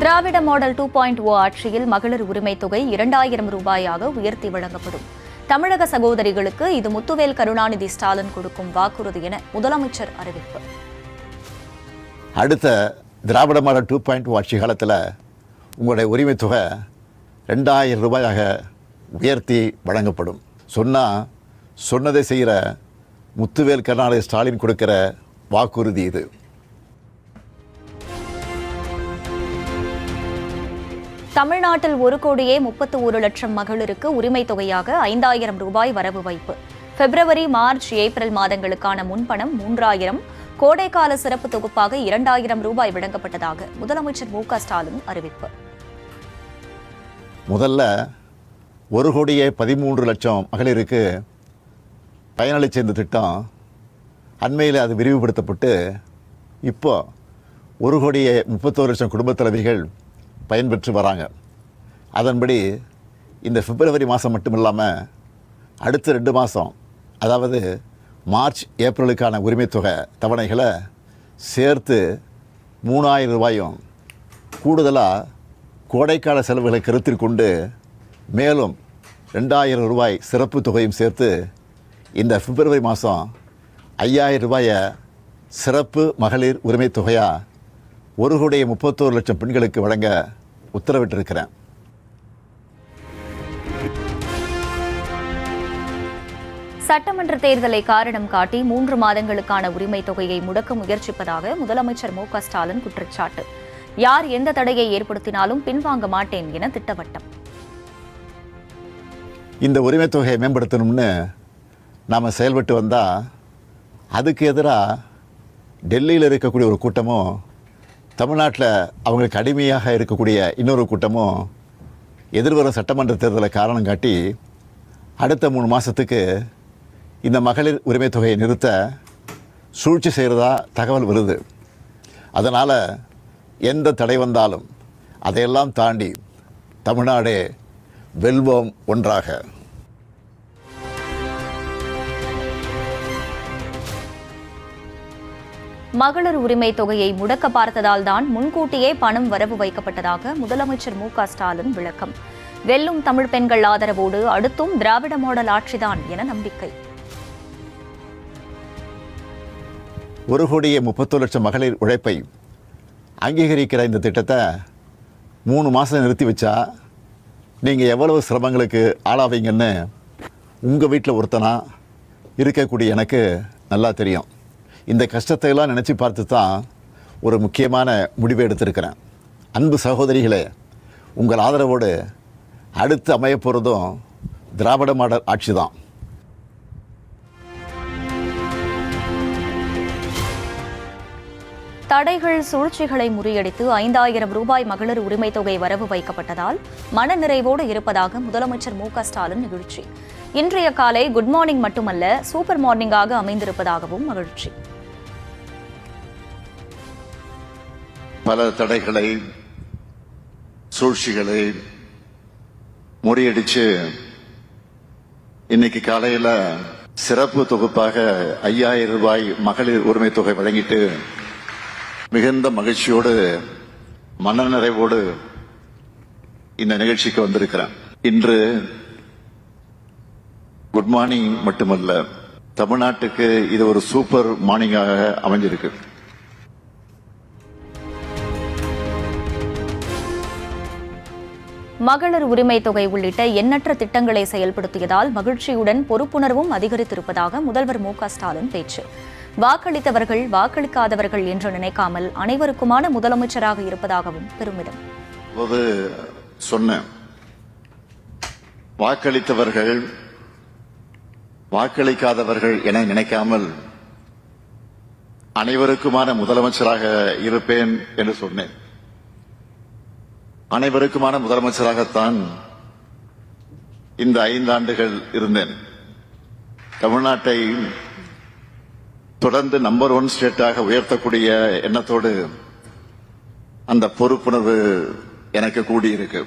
திராவிட model 2.0 ஆட்சியில் மகளிர் உரிமைத் தொகை 2000 ரூபாயாக உயர்த்தி வழங்கப்படும். தமிழக சகோதரிகளுக்கு இது முத்துவேல் கருணாநிதி ஸ்டாலின் கொடுக்கும் வாக்குறுதி என முதலமைச்சர் அறிவிப்பு. அடுத்த திராவிட மாடல் 2.0 ஆட்சி காலத்தில் உங்களுடைய உரிமைத் தொகை 2000 ரூபாயாக உயர்த்தி வழங்கப்படும். சொன்னதை செய்கிற முத்துவேல் கருணாநிதி ஸ்டாலின் கொடுக்கிற வாக்குறுதி இது. தமிழ்நாட்டில் 1,31,00,000 மகளிருக்கு உரிமைத் தொகையாக 5000 ரூபாய் வரவு வைப்பு. பிப்ரவரி, மார்ச், ஏப்ரல் மாதங்களுக்கான முன்பணம் 3000, கோடைக்கால சிறப்பு தொகுப்பாக 2000 ரூபாய் வழங்கப்பட்டதாக முதலமைச்சர் மு.க.ஸ்டாலின் அறிவிப்பு. முதல்ல 1,13,00,000 மகளிருக்கு பயனளிச்ச இந்த திட்டம் அண்மையில் அது விரிவுபடுத்தப்பட்டு இப்போ 1,31,00,000 குடும்பத் தலைவிகள் பயன்பெற்று வராங்க. அதன்படி இந்த பிப்ரவரி மாதம் மட்டும் இல்லாமல் அடுத்த 2 மாதம், அதாவது மார்ச், ஏப்ரலுக்கான உரிமைத் தொகை தவணைகளை சேர்த்து 3000 ரூபாயும், கூடுதலாக கோடைக்கால செலவுகளை கருத்தில் கொண்டு மேலும் 2000 ரூபாய் சிறப்பு தொகையும் சேர்த்து இந்த பிப்ரவரி மாதம் 5000 ரூபாயை சிறப்பு மகளிர் உரிமைத் தொகையாக 1,31,00,000 பெண்களுக்கு வழங்க உத்தரவிட்டிருக்கிறேன். சட்டமன்ற தேர்தலை காரணம் காட்டி 3 மாதங்களுக்கான உரிமைத் தொகையை முடக்க முயற்சிப்பதாக முதலமைச்சர் மு.க.ஸ்டாலின் குற்றச்சாட்டு. யார் எந்த தடையை ஏற்படுத்தினாலும் பின்வாங்க மாட்டேன் என திட்டவட்டம். இந்த உரிமைத் தொகையை மேம்படுத்தணும்னு நாம் செயல்பட்டு வந்தால் அதுக்கு எதிராக டெல்லியில் இருக்கக்கூடிய ஒரு கூட்டமும் தமிழ்நாட்டில் அவங்களுக்கு அடிமையாக இருக்கக்கூடிய இன்னொரு கூட்டமும் எதிர்வரும் சட்டமன்ற தேர்தலை காரணம் காட்டி அடுத்த 3 மாதத்துக்கு இந்த மகளிர் உரிமைத் தொகையை நிறுத்த சூழ்ச்சி செய்கிறதா தகவல் வருது. அதனால் எந்த தடை வந்தாலும் அதையெல்லாம் தாண்டி தமிழ்நாடே வெல்வோம் ஒன்றாக. மகளிர் உரிமைத் தொகையை முடக்க பார்த்ததால் தான் முன்கூட்டியே பணம் வரவு வைக்கப்பட்டதாக முதலமைச்சர் மு.க.ஸ்டாலின் விளக்கம். வெல்லும் தமிழ் பெண்கள் ஆதரவோடு அடுத்தும் திராவிட மாடல் ஆட்சிதான் என நம்பிக்கை. 1,31,00,000 மகளிர் உழைப்பை அங்கீகரிக்கிற இந்த திட்டத்தை 3 மாதம் நிறுத்தி வச்சா நீங்கள் எவ்வளவு சிரமங்களுக்கு ஆளாவீங்கன்னு உங்கள் வீட்டில் ஒருத்தனா இருக்கக்கூடிய எனக்கு நல்லா தெரியும். இந்த கஷ்டத்தையெல்லாம் நினச்சி பார்த்து தான் ஒரு முக்கியமான முடிவை எடுத்திருக்கிறேன். அன்பு சகோதரிகளே, உங்கள் ஆதரவோடு அடுத்து அமைய போகிறதும் திராவிட மாடல் ஆட்சி தான். தடைகள், சூழ்ச்சிகளை முறியடித்து 5000 ரூபாய் மகளிர் உரிமைத் தொகை வரவு வைக்கப்பட்டதால் மனநிறைவோடு இருப்பதாக முதலமைச்சர் மு.க.ஸ்டாலின் நிகழ்ச்சி. இன்றைய காலை குட் மார்னிங் மட்டுமல்ல, சூப்பர் மார்னிங்காக அமைந்திருப்பதாகவும் மகிழ்ச்சி. பல தடைகளை, சூழ்ச்சிகளை முறியடிச்சு இன்னைக்கு காலையில் சிறப்பு தொகுப்பாக 5000 ரூபாய் மகளிர் உரிமை தொகை வழங்கிட்டு மிகுந்த மகிழ்ச்சியோடு மனநிறைவோடு இந்த நிகழ்ச்சிக்கு வந்திருக்கிறேன். இன்று குட் மார்னிங் மட்டுமல்ல, தமிழ்நாட்டுக்கு இது ஒரு சூப்பர் மார்னிங்காக அமைஞ்சிருக்கு. மகளிர் உரிமைத் தொகை உள்ளிட்ட எண்ணற்ற திட்டங்களை செயல்படுத்தியதால் மகிழ்ச்சியுடன் பொறுப்புணர்வும் அதிகரித்திருப்பதாக முதல்வர் மு.க.ஸ்டாலின் பேச்சு. வாக்களித்தவர்கள், வாக்களிக்காதவர்கள் என்று நினைக்காமல் அனைவருக்குமான முதலமைச்சராக இருப்பதாகவும் பெருமிதம். வாக்களித்தவர்கள், வாக்களிக்காதவர்கள் என நினைக்காமல் அனைவருக்குமான முதலமைச்சராக இருப்பேன் என்று சொன்னேன். அனைவருக்குமான முதலமைச்சராகத்தான் இந்த 5 ஆண்டுகள் இருந்தேன். தமிழ்நாட்டை தொடர்ந்து நம்பர் 1 ஸ்டேட்டாக உயர்த்தக்கூடிய எண்ணத்தோடு அந்த பொறுப்புணர்வு எனக்கு கூடியிருக்கு.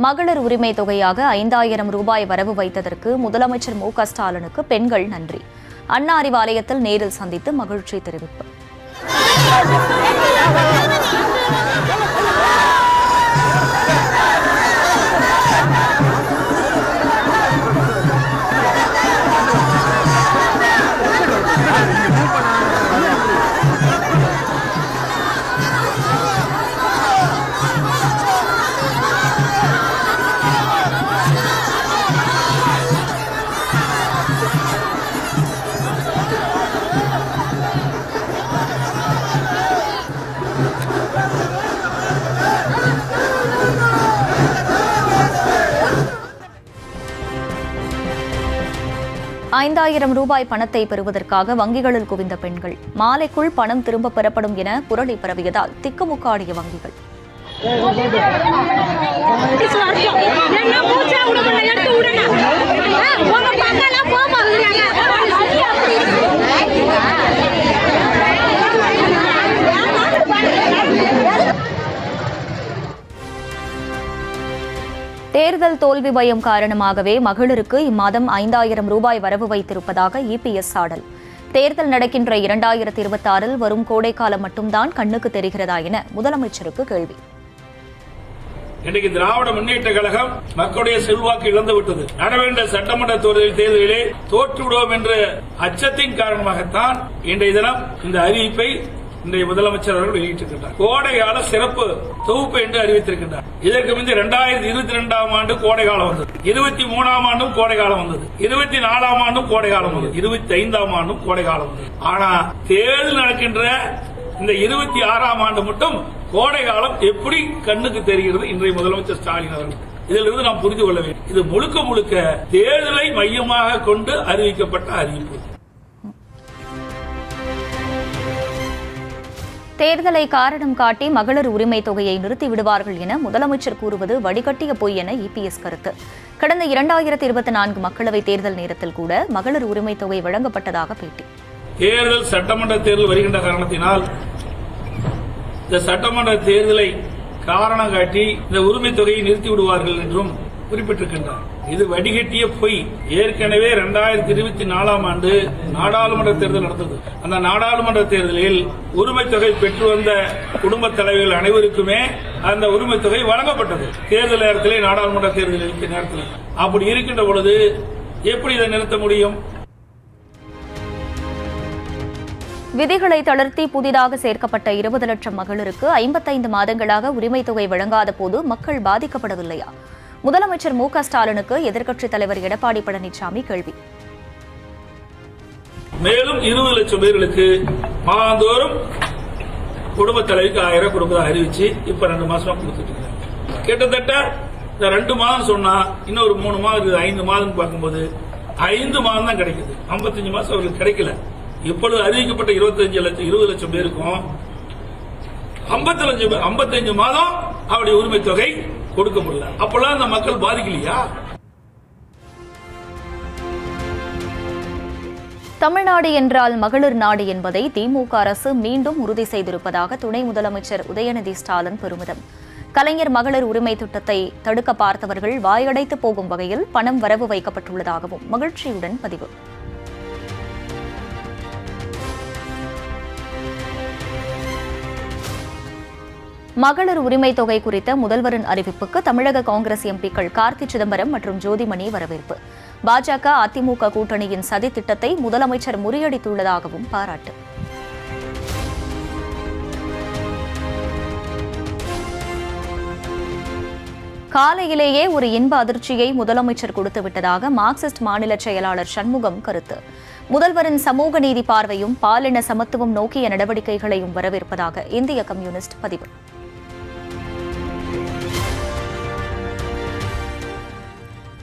மகளிர் உரிமை தொகையாக 5000 ரூபாய் வரவு வைத்ததற்கு முதலமைச்சர் மு.க.ஸ்டாலினுக்கு பெண்கள் நன்றி. அண்ணா அறிவாலயத்தில் நேரில் சந்தித்து மகிழ்ச்சி தெரிவிப்பு. ரூபாய் பணத்தை பெறுவதற்காக வங்கிகளில் குவிந்த பெண்கள். மாலைக்குள் பணம் திரும்ப பெறப்படும் என புரளி பரவியதால் திக்குமுக்காடிய வங்கிகள். தேர்தல் தோல்வி பயம் காரணமாகவே மகளிருக்கு இம்மாதம் 5000 ரூபாய் வரவு வைத்திருப்பதாக இபிஎஸ் சாடல். தேர்தல் நடக்கின்ற 2026 வரும் கோடைக்காலம் மட்டும்தான் கண்ணுக்கு தெரிகிறதா என முதலமைச்சருக்கு கேள்வி. இன்றைக்கு திராவிட முன்னேற்ற கழகம் மக்களுடைய செல்வாக்கு இழந்துவிட்டது. நடவேண்ட சட்டமன்ற தேர்தலிலே தோற்றுவிடுவோம் என்ற அச்சத்தின் காரணமாகத்தான் இன்றைய தினம் இந்த அறிவிப்பை இன்றைய முதலமைச்சர் அவர்கள் வெளியிட்டிருக்கின்றார். கோடைகால சிறப்பு தொகுப்பு என்று அறிவித்திருக்கின்றார். இதற்கு முந்தைய 2022ஆம் ஆண்டு கோடைகாலம் வந்தது, 23ஆம் ஆண்டும் கோடைகாலம் வந்தது, 24ஆம் ஆண்டும் கோடைகாலம் வந்தது, 25ஆம் ஆண்டும் கோடைகாலம் வந்தது. ஆனா தேர்தல் நடக்கின்ற இந்த 26ஆம் ஆண்டு மட்டும் கோடைகாலம் எப்படி கண்ணுக்கு தெரிகிறது இன்றைய முதலமைச்சர் ஸ்டாலின் அவர்கள். இதிலிருந்து நாம் புரிந்து கொள்ள வேண்டும், இது முழுக்க முழுக்க தேர்தலை மையமாக கொண்டு அறிவிக்கப்பட்ட அறிவிப்பு. தேர்தலை காரணம் காட்டி மகளிர் உரிமை தொகையை நிறுத்தி விடுவார்கள் என முதலமைச்சர் கூறுவது வடிகட்டிய பொய் என இபிஎஸ் கருத்து. கடந்த 2024 மக்களவைத் தேர்தல் நேரத்தில் கூட மகளிர் உரிமை தொகை வழங்கப்பட்டதாக பேட்டி. தேர்தல் சட்டமன்ற தேர்தல் வருகின்ற காரணத்தினால் இந்த சட்டமன்ற தேர்தலை காரணம் காட்டி இந்த உரிமை தொகையை நிறுத்தி விடுவார்கள் என்றும் குறிப்பிட்டிருக்கின்றார். இது வடிகட்டிய பொய். ஏற்கனவே 2024ஆம் ஆண்டு நாடாளுமன்ற தேர்தல் நடந்தது. அந்த நாடாளுமன்ற தேர்தலில் உரிமை தொகை பெற்று வந்த குடும்ப தலைவர்கள் அனைவருக்குமே அந்த உரிமை தொகை வழங்கப்பட்டது. தேர்தல் நேரத்திலே, நாடாளுமன்ற தேர்தல் நேரத்தில். அப்படி இருக்கின்ற பொழுது எப்படி இதை நிறுத்த முடியும்? விதிகளை தளர்த்தி புதிதாக சேர்க்கப்பட்ட 20 லட்சம் மகளிருக்கு 55 மாதங்களாக உரிமை தொகை வழங்காத போது மக்கள் பாதிக்கப்படவில்லையா? முதலமைச்சர் மு.க.ஸ்டாலினுக்கு எதிர்க்கட்சித் தலைவர் எடப்பாடி பழனிசாமி கேள்வி. மேலும் 20 லட்சம் பேர்களுக்கு மாதந்தோறும் குடும்ப தலைவிக்கு 1000 கொடுப்பதை அறிவிச்சு இப்ப 2 மாசமா கொடுத்துட்டு இருக்காங்க. கிட்டத்தட்ட இந்த 2 மாதம் சொன்னா இன்னொரு 3 மாதம் இருக்குது. 5 மாதம் பார்க்கும்போது 5 மாதம் தான் கிடைக்குது. 55 மாசம் அவர்களுக்கு கிடைக்கல. இப்பொழுது அறிவிக்கப்பட்ட 20 லட்சம் பேருக்கும் 55 மாதம் அவருடைய உரிமை தொகை கொடுக்க முடியல. அப்பெல்லாம் அந்த மக்கள் பாதிக்கலையா? தமிழ்நாடு என்றால் மகளிர் நாடு என்பதை திமுக அரசு மீண்டும் உறுதி செய்திருப்பதாக துணை முதலமைச்சர் உதயநிதி ஸ்டாலின் பெருமிதம். கலைஞர் மகளிர் உரிமை திட்டத்தை தடுக்க பார்த்தவர்கள் வாயடைத்து போகும் வகையில் பணம் வரவு வைக்கப்பட்டுள்ளதாகவும் மகிழ்ச்சியுடன் பதிவு. மகளிர் உரிமை தொகை குறித்த முதல்வரின் அறிவிப்புக்கு தமிழக காங்கிரஸ் எம்பிக்கள் கார்த்தி சிதம்பரம் மற்றும் ஜோதிமணி வரவேற்பு. பாஜக அதிமுக கூட்டணியின் சதி திட்டத்தை முதலமைச்சர் முறியடித்துள்ளதாகவும் பாராட்டு. காலையிலேயே ஒரு இன்ப அதிர்ச்சியை முதலமைச்சர் கொடுத்துவிட்டதாக மார்க்சிஸ்ட் மாநில செயலாளர் சண்முகம் கருத்து. முதல்வரின் சமூக நீதி பார்வையும் பாலின சமத்துவம் நோக்கிய நடவடிக்கைகளையும் வரவேற்பதாக இந்திய கம்யூனிஸ்ட் பதிவு.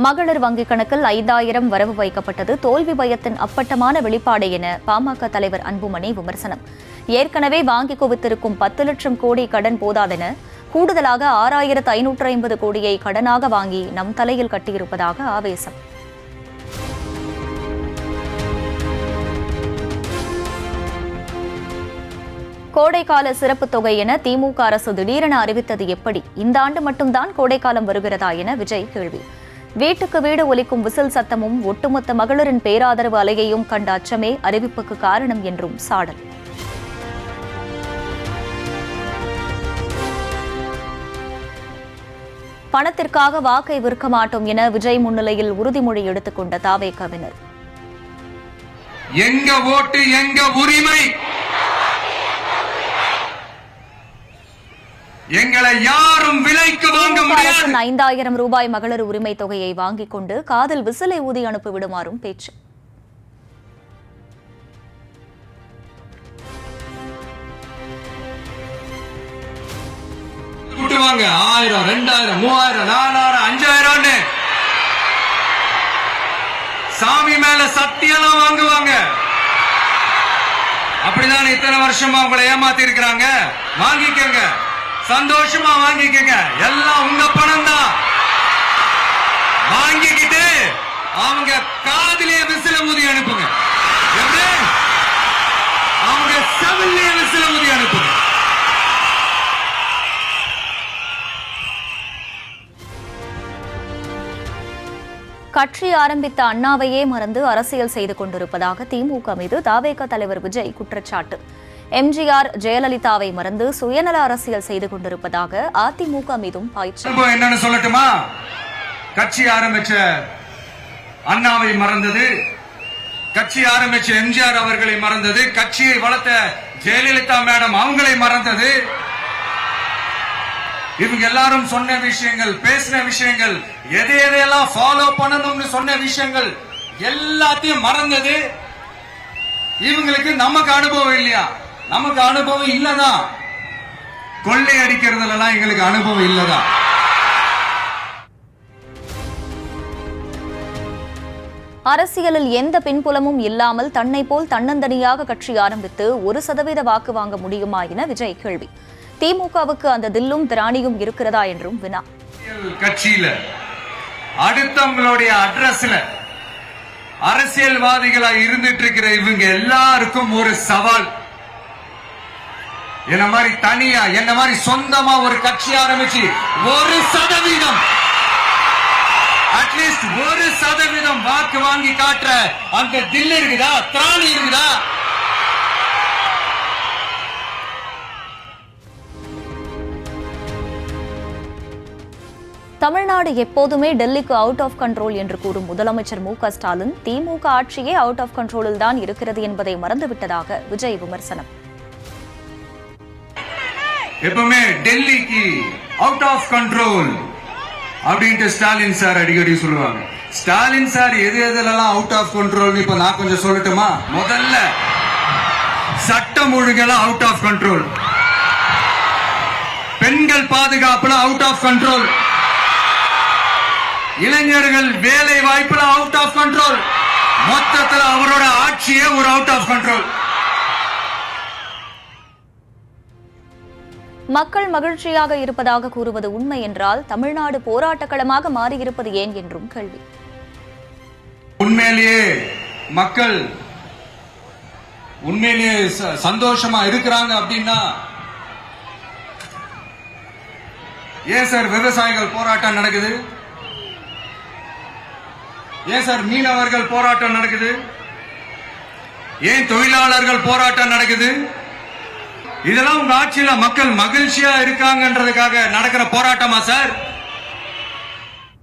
மகளிர் வங்கிக் கணக்கில் 5000 வரவு வைக்கப்பட்டது தோல்வி பயத்தின் அப்பட்டமான வெளிப்பாடு என பாமக தலைவர் அன்புமணி விமர்சனம். ஏற்கனவே வாங்கி குவித்திருக்கும் 10 லட்சம் கோடி கடன் போதாதென கூடுதலாக 6550 கோடியை கடனாக வாங்கி நம் தலையில் கட்டியிருப்பதாக ஆவேசம். கோடைக்கால சிறப்பு தொகை என திமுக அரசு திடீரென அறிவித்தது எப்படி? இந்த ஆண்டு மட்டும்தான் கோடைக்காலம் வருகிறதா என விஜய் கேள்வி. வீட்டுக்கு வீடு ஒலிக்கும் விசில் சத்தமும் ஒட்டுமொத்த மகளிரின் பேராதரவு அலையையும் கண்ட அச்சமே அறிவிப்புக்கு காரணம் என்றும் சாடல். பணத்திற்காக வாக்கை விற்க மாட்டோம் என விஜய் முன்னிலையில் உறுதிமொழி எடுத்துக்கொண்ட தாவேகவினர். எங்க ஓட்டு எங்க உரிமை, எங்களை யாரும் விலைக்கு வாங்க முடியாது. 5000 ரூபாய் மகளிர் உரிமை தொகையை வாங்கிக் கொண்டு காதில் விசிலை ஊதி அனுப்பி விடுமாறும் பேச்சு. கூட்டுவாங்க 1000, 2000, 3000, 4000, 5000 சாமி மேல சத்தியெல்லாம் வாங்குவாங்க. அப்படிதான் இத்தனை வருஷமா உங்களை ஏமாத்தி இருக்கிறாங்க. வாங்கிக்கங்க, சந்தோஷமா வாங்கிக்கங்க. எல்லாம் உங்க பணம் தான். வாங்கிக்கிட்டு அவங்க காதிலே விசில ஊதி அனுப்புங்க. எப்படி? அவங்க செவிலே விசில ஊதி அனுப்புங்க. கட்சி ஆரம்பித்த அண்ணாவையே மறந்து அரசியல் செய்து கொண்டிருப்பதாக திமுக மீது தாவேக தலைவர் விஜய் குற்றச்சாட்டு. எம்ஜிஆர், ஜெயலலிதாவை மறந்து சுயநல அரசியல் செய்து கொண்டிருப்பதாக அதிமுக மீதும் பாய்ச்சி. என்னன்னு சொல்லட்டுமா? கட்சி ஆரம்பிச்ச அண்ணாவை மறந்தது, கட்சி ஆரம்பிச்ச எம்ஜிஆர் அவர்களை மறந்தது, கட்சியை வளர்த்த ஜெயலலிதா மேடம் அவங்களை மறந்தது. இவங்க எல்லாரும் சொன்ன விஷயங்கள், பேசின விஷயங்கள், எதையெல்லாம் ஃபாலோ பண்ணணும்னு சொன்ன விஷயங்கள் எல்லாத்தையும் மறந்தது. இவங்களுக்கு நமக்கு அனுபவம் இல்லையா? நமக்கு அனுபவம் இல்லதான். கொள்ளை அடிக்கிறதுலாம் எங்களுக்கு அனுபவம் இல்லதான். அரசியலில் எந்த பின்புலமும் இல்லாமல் தன்னை போல் தன்னந்தனியாக கட்சி ஆரம்பித்து 1% வாக்கு வாங்க முடியுமா என விஜய் கேள்வி. திமுகவுக்கு அந்த தில்லும் திராணியும் இருக்கிறதா என்றும் வினா. கட்சியில அடுத்தவங்களுடைய அட்ரஸ்ல அரசியல்வாதிகளா இருந்துட்டு இருக்கிற இவங்க எல்லாருக்கும் ஒரு சவால். என்ன மாதிரி தனியா, என்ன மாதிரி சொந்தமா ஒரு கட்சி ஆரம்பிச்சு 1% அட்லீஸ்ட் 1% வாக்கு வாங்கி காட்டுற அந்த தில் இருக்குதா, திராணி இருக்குதா? தமிழ்நாடு எப்போதுமே டெல்லிக்கு அவுட் ஆஃப் கண்ட்ரோல் என்று கூறும் முதலமைச்சர் மு க ஸ்டாலின் திமுக ஆட்சியே அவுட் ஆஃப் கண்ட்ரோலில் தான் இருக்கிறது என்பதை மறந்துவிட்டதாக விஜய் விமர்சனம். எப்பவுமே டெல்லிக்கு அவுட் ஆஃப் கண்ட்ரோல் அப்படின்ட்டு ஸ்டாலின் சார் அடிக்கடி சொல்லுவாங்க. ஸ்டாலின் சார் எது எதுலாம் அவுட் ஆஃப் கண்ட்ரோல் இப்ப நான் கொஞ்சம் சொல்லட்டுமா? முதல்ல சட்டம் ஒழுங்கெல்லாம் அவுட் ஆஃப் கண்ட்ரோல், பெண்கள் பாதுகாப்புல அவுட் ஆஃப் கண்ட்ரோல், இளைஞர்கள் வேலை வாய்ப்புல அவுட் ஆஃப் கண்ட்ரோல், மொத்தத்தில் அவரோட ஆட்சியே ஒரு அவுட் ஆஃப் கண்ட்ரோல். மக்கள் மகிழ்ச்சியாக இருப்பதாக கூறுவது உண்மை என்றால் தமிழ்நாடு போராட்டக்களமாக மாறியிருப்பது ஏன் என்றும் கேள்வி. உண்மையிலேயே மக்கள் உண்மையிலேயே சந்தோஷமா இருக்கிறாங்க அப்படின்னா ஏன் சார் விவசாயிகள் போராட்டம் நடக்குது? ஏன் சார் மீனவர்கள் போராட்டம் நடக்குது? ஏன் தொழிலாளர்கள் போராட்டம் நடக்குது? இதெல்லாம் உங்க ஆட்சியில மக்கள் மகிழ்ச்சியா இருக்காங்கன்றதுக்காக நடக்கிற போராட்டமா சார்?